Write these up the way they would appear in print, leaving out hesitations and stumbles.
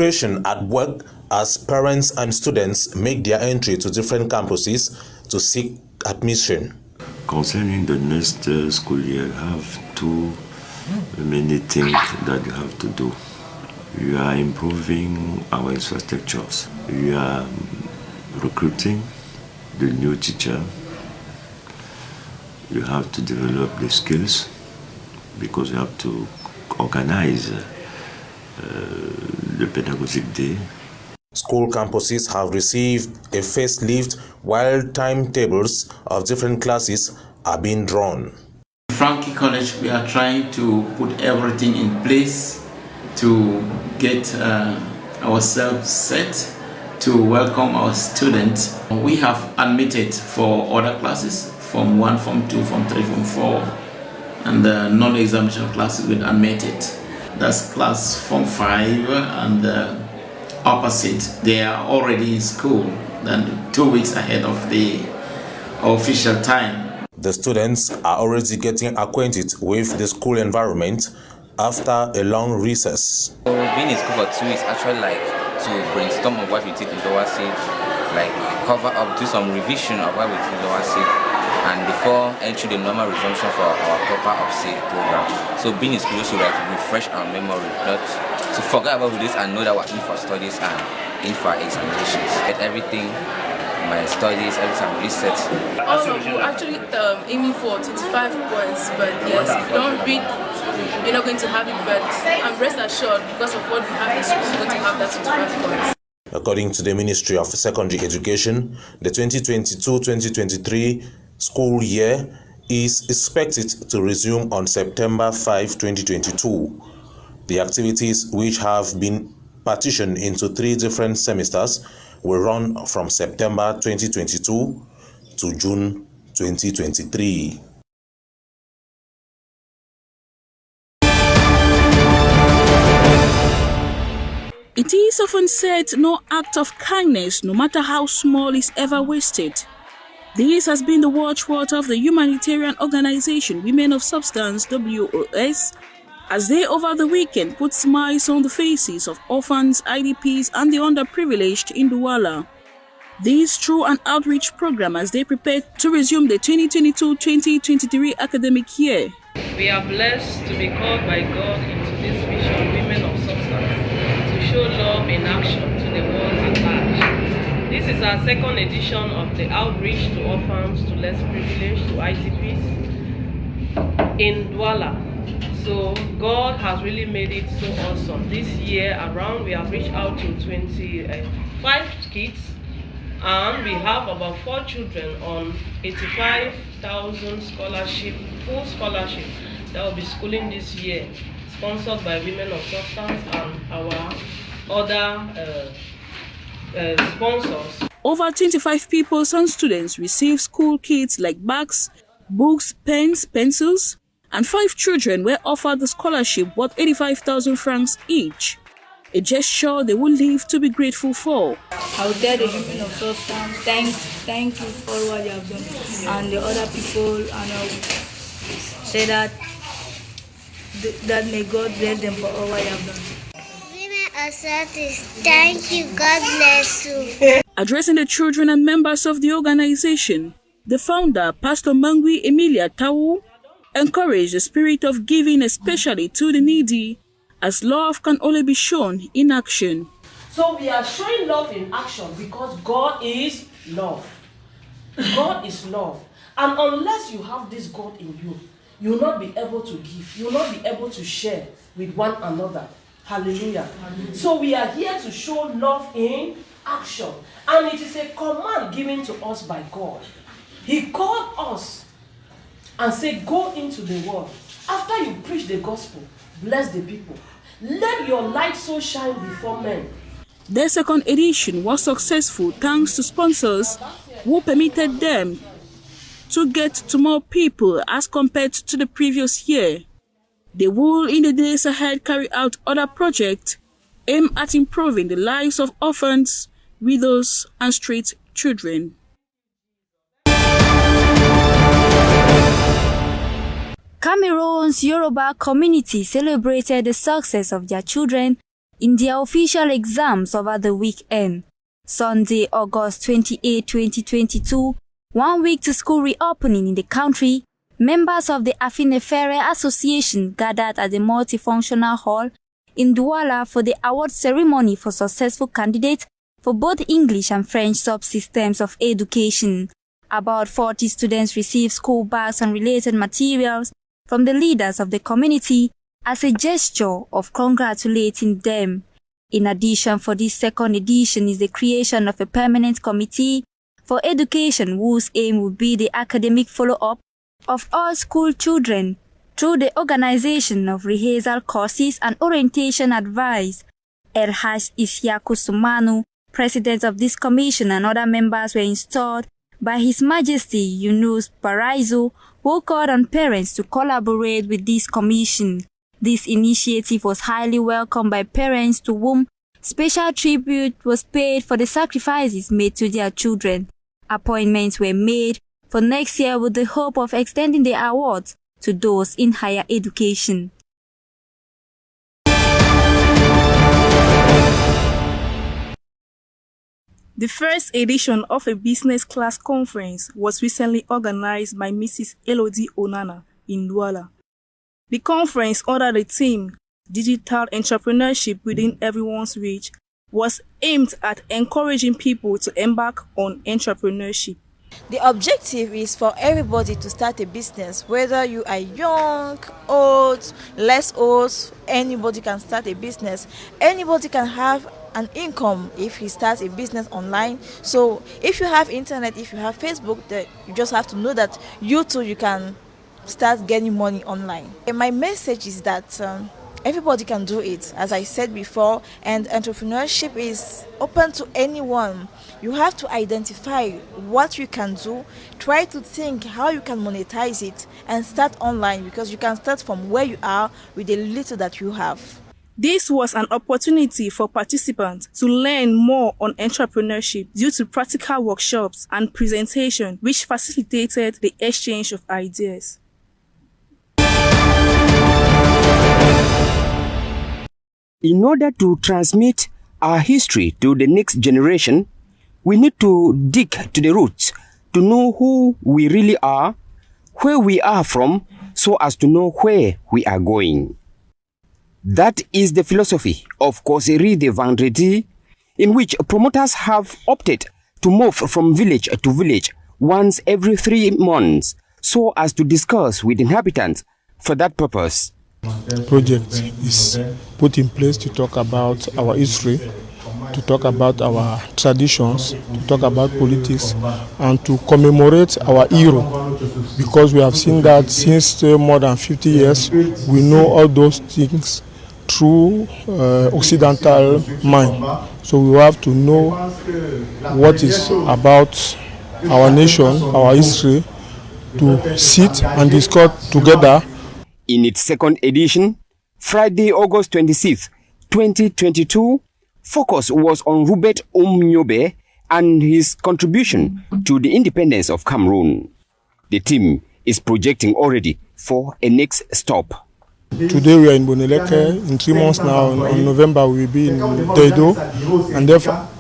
frustration at work as parents and students make their entry to different campuses to seek admission. Concerning the next school year, you have too many things that you have to do. You are improving our infrastructures. You are recruiting the new teacher. You have to develop the skills because you have to organize the pedagogic day. School campuses have received a facelift while timetables of different classes are being drawn. Frankie College, we are trying to put everything in place to get ourselves set to welcome our students. We have admitted for other classes, Form 1, Form 2, Form 3, Form 4, and the non-examination classes we admitted. That's class Form 5 and the opposite. They are already in school, then 2 weeks ahead of the official time. The students are already getting acquainted with the school environment after a long recess. So being in school for 2 weeks actually like to brainstorm on what we did in WoS, like cover up, do some revision of what we did in WoS, and before entering the normal resumption for our proper upstate program. So being in school to like refresh our memory, not to forget about this and know that we're in for studies and in for examinations. Get everything, my studies, everything reset. We're actually aiming for 25 points, but yes, if you don't read, you're not going to have it, but I'm rest assured because of what we have in school, we're going to have that 25 points. According to the Ministry of Secondary Education, the 2022-2023 school year is expected to resume on September 5, 2022. The activities, which have been partitioned into 3 different semesters, will run from September 2022 to June 2023. It is often said no act of kindness, no matter how small, is ever wasted. This has been the watchword of the humanitarian organization Women of Substance WoS, as they over the weekend put smiles on the faces of orphans, IDPs and the underprivileged in Douala. This through an outreach program as they prepare to resume the 2022-2023 academic year. We are blessed to be called by God into this mission, Women of Substance, to show love in action to the world at large. This is our second edition of the outreach to orphans, to less privileged, to IDPs in Douala. So God has really made it so awesome. This year around, we have reached out to 25 kids, and we have about 4 children on 85,000 scholarship, full scholarship that will be schooling this year, sponsored by Women of Substance and our other sponsors. Over 25 pupils and students receive school kits like bags, books, pens, pencils, and 5 children were offered the scholarship worth 85,000 francs each, a gesture they will live to be grateful for. I will tell the Women of Substance, thank you for what you have done, and the other people, and I will say that may God bless them for all what you have done. Thank you, God bless you. Addressing the children and members of the organization, the founder, Pastor Mangui Emilia Tawu, encouraged the spirit of giving, especially to the needy, as love can only be shown in action. So we are showing love in action because God is love. God is love. And unless you have this God in you, you will not be able to give. You will not be able to share with one another. Hallelujah. So we are here to show love in action. And it is a command given to us by God. He called us and said, go into the world. After you preach the gospel, bless the people. Let your light so shine before men. Their second edition was successful thanks to sponsors who permitted them to get to more people as compared to the previous year. They will in the days ahead carry out other projects aimed at improving the lives of orphans, widows and street children. Cameroon's Yoruba community celebrated the success of their children in their official exams over the weekend. Sunday, August 28, 2022, 1 week to school reopening in the country, members of the Fcfa Association gathered at the multifunctional hall in Douala for the award ceremony for successful candidates for both English and French subsystems of education. About 40 students received school bags and related materials from the leaders of the community as a gesture of congratulating them. In addition, for this second edition is the creation of a permanent committee for education whose aim will be the academic follow-up of all school children through the organization of rehearsal courses and orientation advice. Erhaj Isiaku Sumanu, president of this commission, and other members were installed by His Majesty Yunus Baraizo, who called on parents to collaborate with this commission. This initiative was highly welcomed by parents to whom special tribute was paid for the sacrifices made to their children. Appointments were made for next year with the hope of extending the awards to those in higher education. The first edition of a business class conference was recently organized by Mrs. Elodie Onana in Douala. The conference, under the theme Digital Entrepreneurship Within Everyone's Reach, was aimed at encouraging people to embark on entrepreneurship. The objective is for everybody to start a business, whether you are young, old, less old, anybody can start a business. Anybody can have an income if he starts a business online. So if you have internet, if you have Facebook, you just have to know that you too, you can start getting money online. And my message is that everybody can do it, as I said before, and entrepreneurship is open to anyone. You have to identify what you can do, try to think how you can monetize it, and start online, because you can start from where you are with the little that you have. This was an opportunity for participants to learn more on entrepreneurship due to practical workshops and presentation, which facilitated the exchange of ideas. In order to transmit our history to the next generation, we need to dig to the roots to know who we really are, where we are from, so as to know where we are going. That is the philosophy of Causerie de Vendredi, in which promoters have opted to move from village to village once every 3 months, so as to discuss with inhabitants for that purpose. The project is put in place to talk about our history, to talk about our traditions, to talk about politics, and to commemorate our hero, because we have seen that since more than 50 years, we know all those things through Occidental mind. So we have to know what is about our nation, our history, to sit and discuss together. In its second edition, Friday, August 26, 2022, focus was on Robert Omnyobe and his contribution to the independence of Cameroon. The team is projecting already for a next stop. Today we are in Boneleke. In 3 months now, in November, we will be in Teido,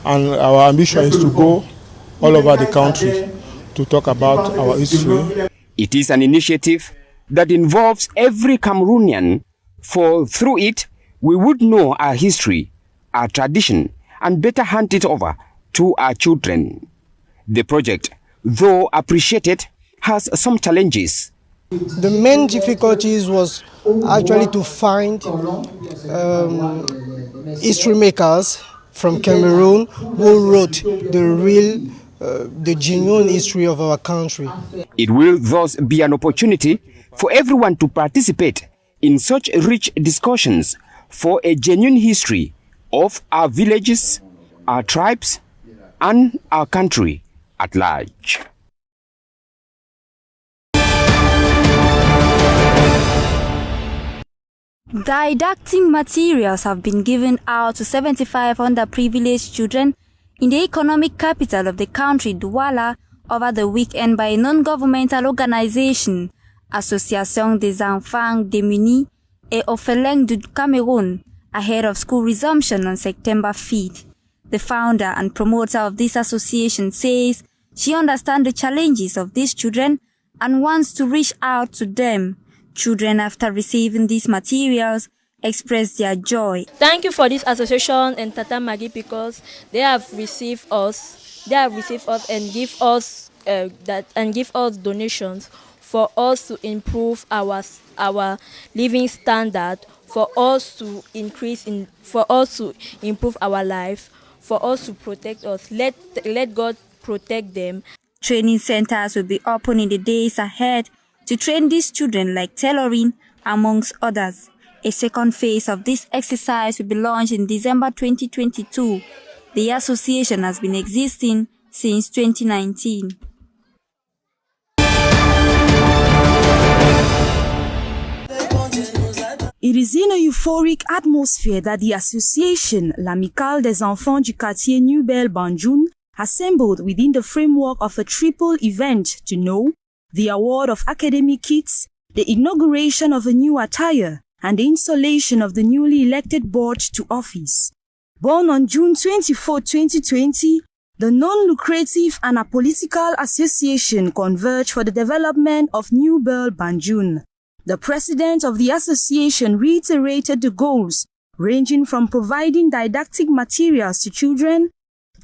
and our ambition is to go all over the country to talk about our history. It is an initiative that involves every Cameroonian, for through it, we would know our history, our tradition, and better hand it over to our children. The project, though appreciated, has some challenges. The main difficulties was actually to find history makers from Cameroon who wrote the genuine history of our country. It will thus be an opportunity for everyone to participate in such rich discussions for a genuine history of our villages, our tribes, and our country at large. Didactic materials have been given out to 75 underprivileged children in the economic capital of the country, Douala, over the weekend by a non-governmental organization, Association des Enfants Démunis et Orphelins du Cameroun, ahead of school resumption on September 5th. The founder and promoter of this association says she understands the challenges of these children and wants to reach out to them. Children, after receiving these materials, express their joy. Thank you for this association and Tata Maggie because they have received us and give us donations for us to improve our living standard, for us to improve our life, for us to protect us. Let God protect them. Training centers will be open in the days ahead to train these children like tailoring, amongst others. A second phase of this exercise will be launched in December 2022. The association has been existing since 2019. It is in a euphoric atmosphere that the association L'Amicale des Enfants du Quartier Nouvelle Banjul assembled within the framework of a triple event to know the award of academic kits, the inauguration of a new attire, and the installation of the newly elected board to office. Born on June 24, 2020, the non-lucrative and apolitical association converged for the development of Nouvelle Banjul. The president of the association reiterated the goals, ranging from providing didactic materials to children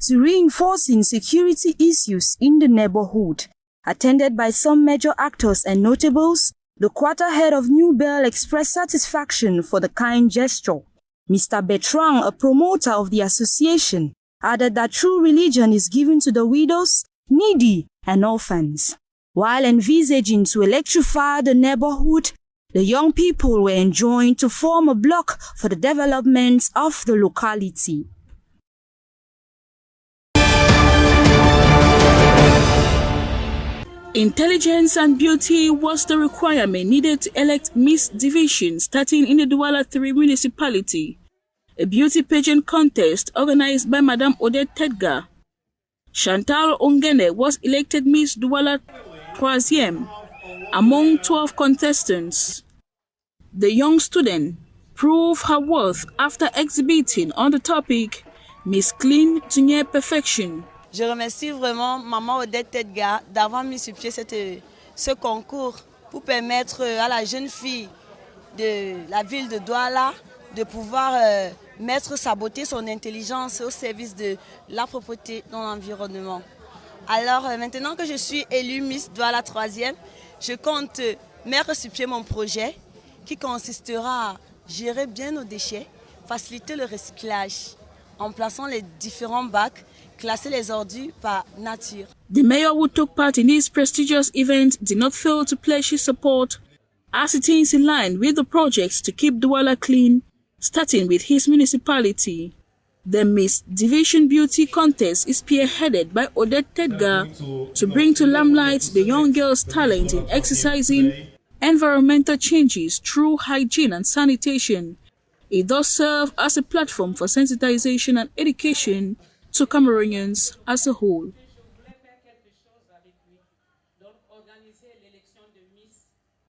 to reinforcing security issues in the neighborhood. Attended by some major actors and notables, the quarter-head of Nouvelle expressed satisfaction for the kind gesture. Mr. Bertrand, a promoter of the association, added that true religion is given to the widows, needy, and orphans. While envisaging to electrify the neighborhood, the young people were enjoined to form a bloc for the development of the locality. Intelligence and beauty was the requirement needed to elect Miss Division starting in the Douala 3 municipality. A beauty pageant contest organized by Madame Odette Tedgar. Chantal Ongene was elected Miss Douala 3 among 12 contestants. The young student proved her worth after exhibiting on the topic Miss Clean to Near Perfection. Je remercie vraiment Maman Odette Tedgar d'avoir mis sur pied ce concours pour permettre à la jeune fille de la ville de Douala de pouvoir mettre sa beauté, son intelligence au service de la propreté dans l'environnement. Alors maintenant que je suis élue Miss Douala 3e, je compte mettre sur pied mon projet qui consistera à gérer bien nos déchets, faciliter le recyclage en plaçant les différents bacs, classer les ordures par nature. The mayor who took part in this prestigious event did not fail to pledge his support as it is in line with the projects to keep Douala clean, starting with his municipality. The Miss Division Beauty Contest is spearheaded by Odette Tedgar to bring to limelight the young girls' talent in exercising environmental changes through hygiene and sanitation. It does serve as a platform for sensitization and education to Cameroonians as a whole.